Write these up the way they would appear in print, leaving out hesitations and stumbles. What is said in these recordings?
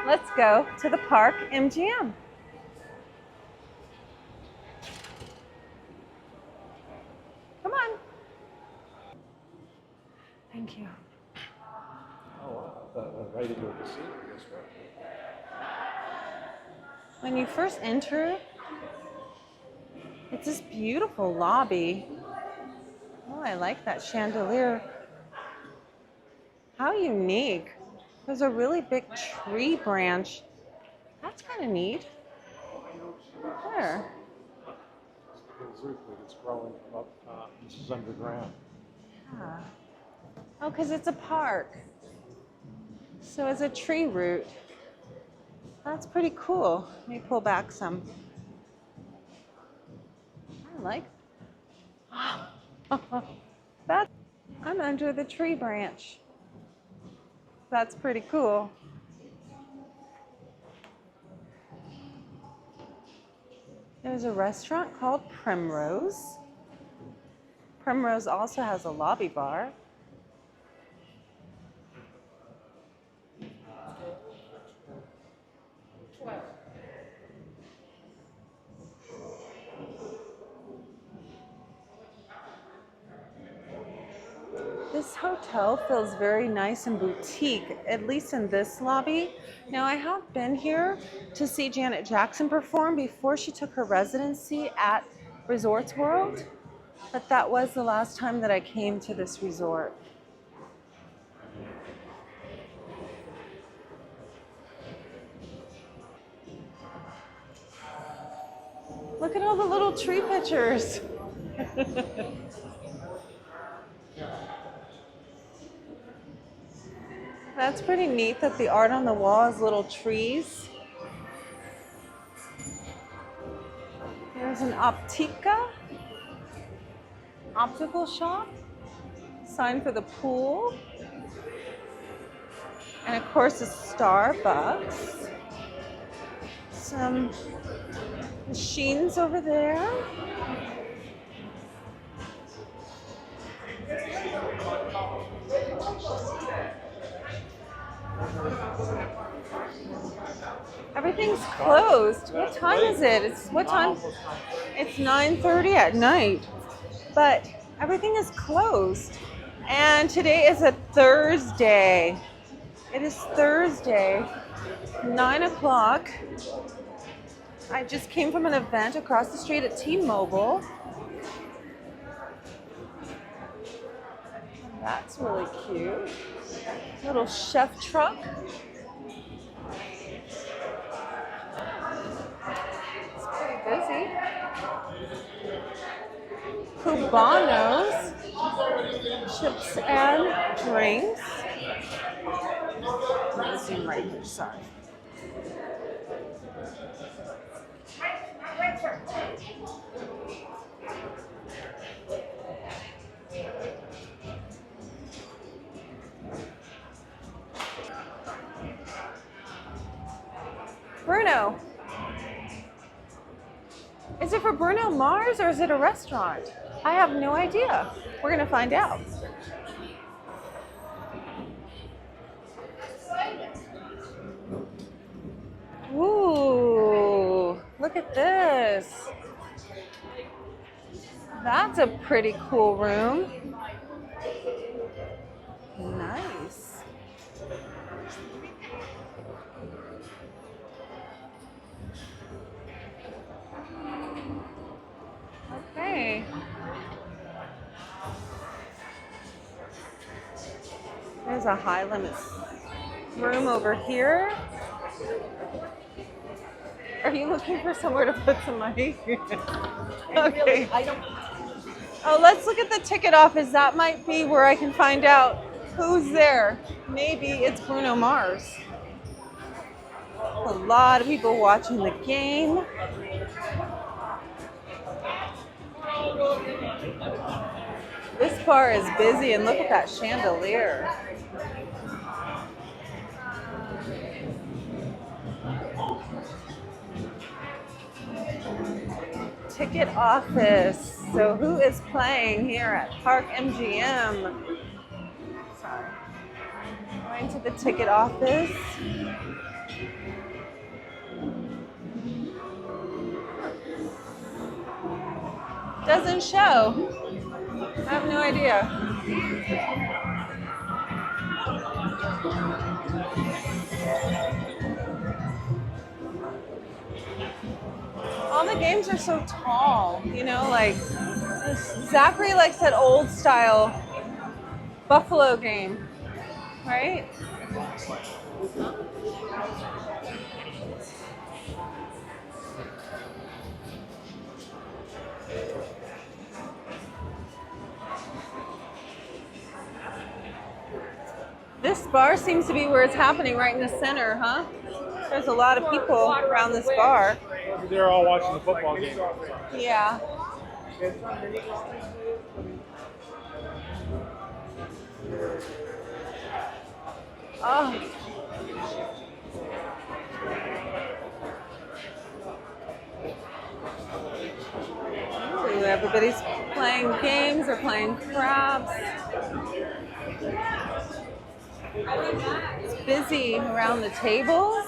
Let's go to the Park MGM. Come on. Thank you. Oh, I invited you to see it, guess what? When you first enter, it's this beautiful lobby. Oh, I like that chandelier. How unique. There's a really big tree branch. That's kind of neat. There. It's root that it's growing from up top. This is underground. Yeah. Oh, because it's a park. So it's a tree root. That's pretty cool. Let me pull back some. I like that. I'm under the tree branch. That's pretty cool. There's a restaurant called Primrose. Primrose also has a lobby bar. This hotel feels very nice and boutique, at least in this lobby. Now, I have been here to see Janet Jackson perform before she took her residency at Resorts World, but that was the last time that I came to this resort. Look at all the little tree pictures. That's pretty neat that the art on the wall is little trees. There's an optical shop, sign for the pool, and of course a Starbucks. Some machines over there. Everything's closed. What time is it? What time? It's 9:30 at night, but everything is closed. And today is a Thursday. It is Thursday, 9 o'clock. I just came from an event across the street at T-Mobile. That's really cute. Little chef truck. It's pretty busy. Cubanos, chips and drinks. I'm gonna zoom right here, sorry. Bruno. Is it for Bruno Mars or is it a restaurant? I have no idea. We're gonna find out. Ooh, look at this. That's a pretty cool room. Nice. Okay. There's a high limit room over here. Are you looking for somewhere to put some money? Okay. Oh, let's look at the ticket office. That might be where I can find out who's there. Maybe it's Bruno Mars. A lot of people watching the game. This bar is busy, and look at that chandelier. Ticket office. So who is playing here at Park MGM? Sorry. Going to the ticket office. Doesn't show. I have no idea. All the games are so tall, you know, like Zachary likes that old style Buffalo game, right? This bar seems to be where it's happening, right in the center, huh? There's a lot of people around this bar. They're all watching the football game. Yeah. Oh. Ooh, everybody's playing games or playing craps. It's busy around the tables.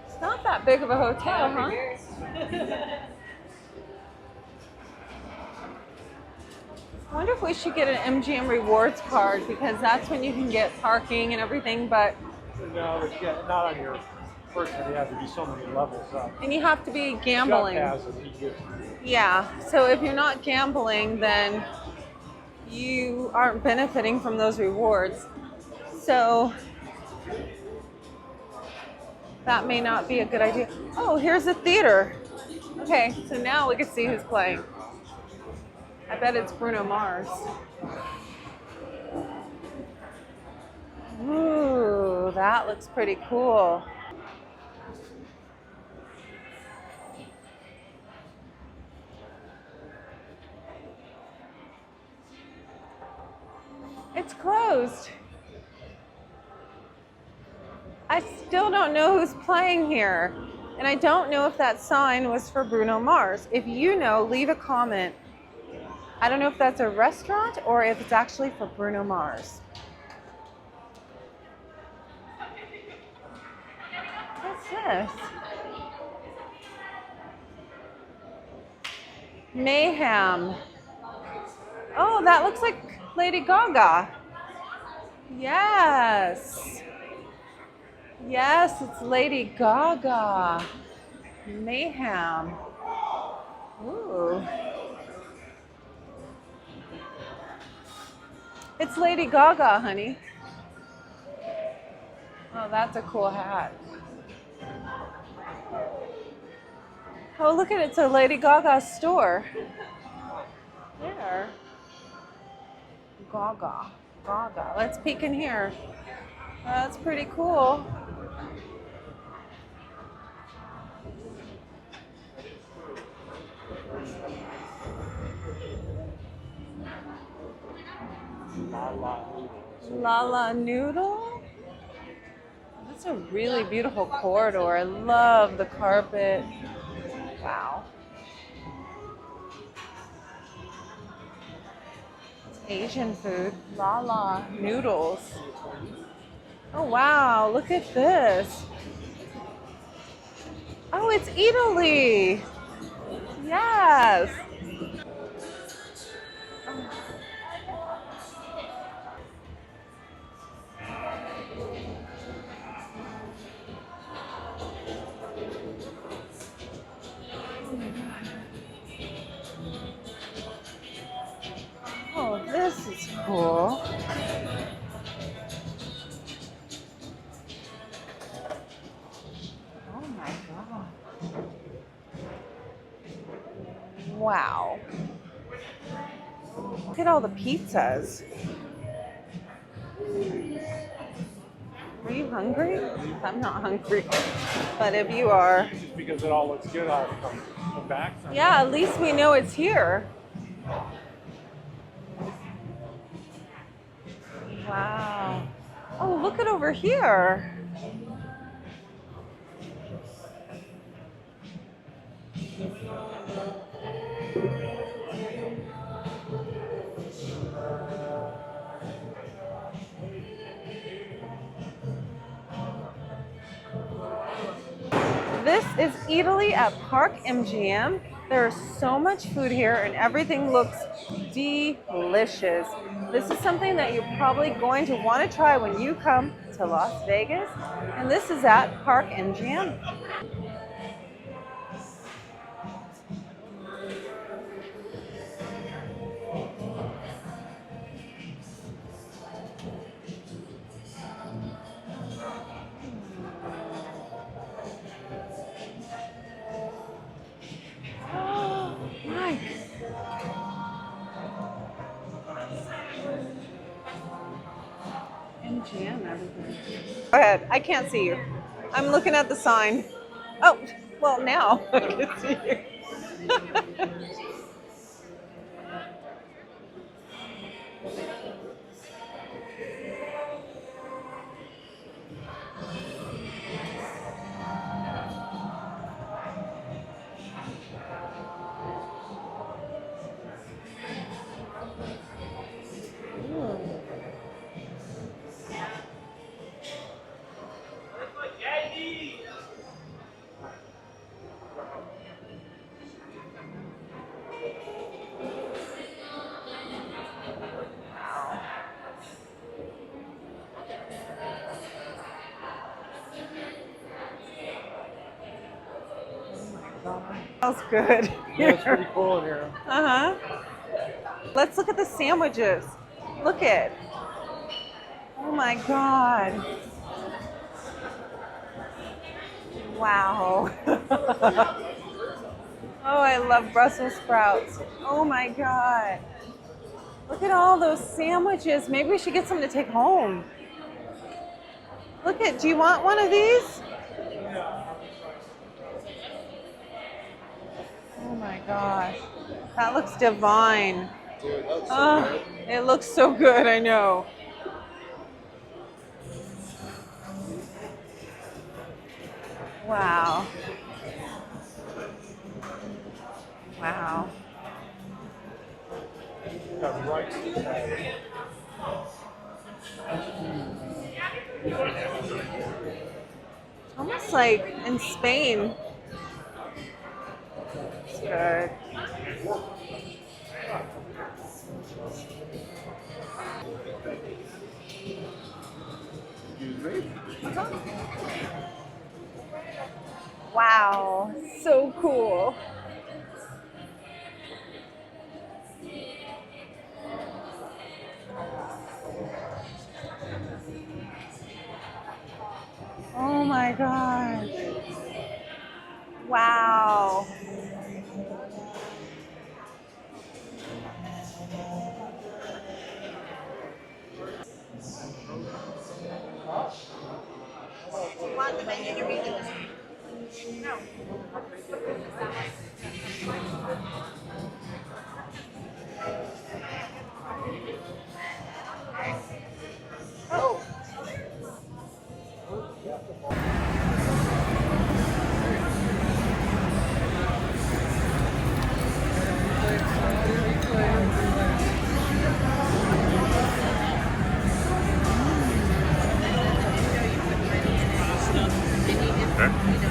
It's not that big of a hotel, huh? I wonder if we should get an MGM rewards card because that's when you can get parking and everything, but No, yeah, not on your first one. You have to be so many levels up. and you have to be gambling. Chuck has it. He gives it. Yeah, so if you're not gambling, then you aren't benefiting from those rewards. So that may not be a good idea. Oh, here's a theater. Okay, so now we can see who's playing. I bet it's Bruno Mars. Ooh, that looks pretty cool. It's closed. I still don't know who's playing here. And I don't know if that sign was for Bruno Mars. If you know, leave a comment. I don't know if that's a restaurant or if it's actually for Bruno Mars. What's this? Mayhem. Oh, that looks like Lady Gaga. Yes. Yes, it's Lady Gaga. Mayhem. Ooh. It's Lady Gaga, honey. Oh, that's a cool hat. Oh, look at it. It's a Lady Gaga store. There. Gaga. Gaga. Let's peek in here. That's pretty cool. Lala Noodle. That's a really beautiful corridor. I love the carpet. Wow. It's Asian food. Lala Noodles. Oh wow, look at this. Oh, it's Eataly. Yes. Oh, this is cool. Oh my God. Wow. Look at all the pizzas. Are you hungry? I'm not hungry. But if you are. Just because it all looks good, I'll come back. Yeah, at least we know it's here. Wow. Oh, look at over here. This is Eataly at Park MGM. There's so much food here and everything looks delicious. This is something that you're probably going to want to try when you come to Las Vegas. And this is at Park MGM. Mike. MGM everything. Go ahead. I can't see you. I'm looking at the sign. Oh, well, now I can see you. Smells good. Yeah, it's pretty cool in here. Uh-huh. Let's look at the sandwiches. Look it. Oh my God. Wow. Oh, I love Brussels sprouts. Oh my God. Look at all those sandwiches. Maybe we should get some to take home. Look at, do you want one of these? Oh my gosh. That looks divine. Dude, that's so good. It looks so good, I know. Wow. Wow. Got rice. Almost like in Spain. It's good. Excuse me. Wow, so cool. Oh my gosh. Wow. Want the menu to read it? No. Oh. Okay.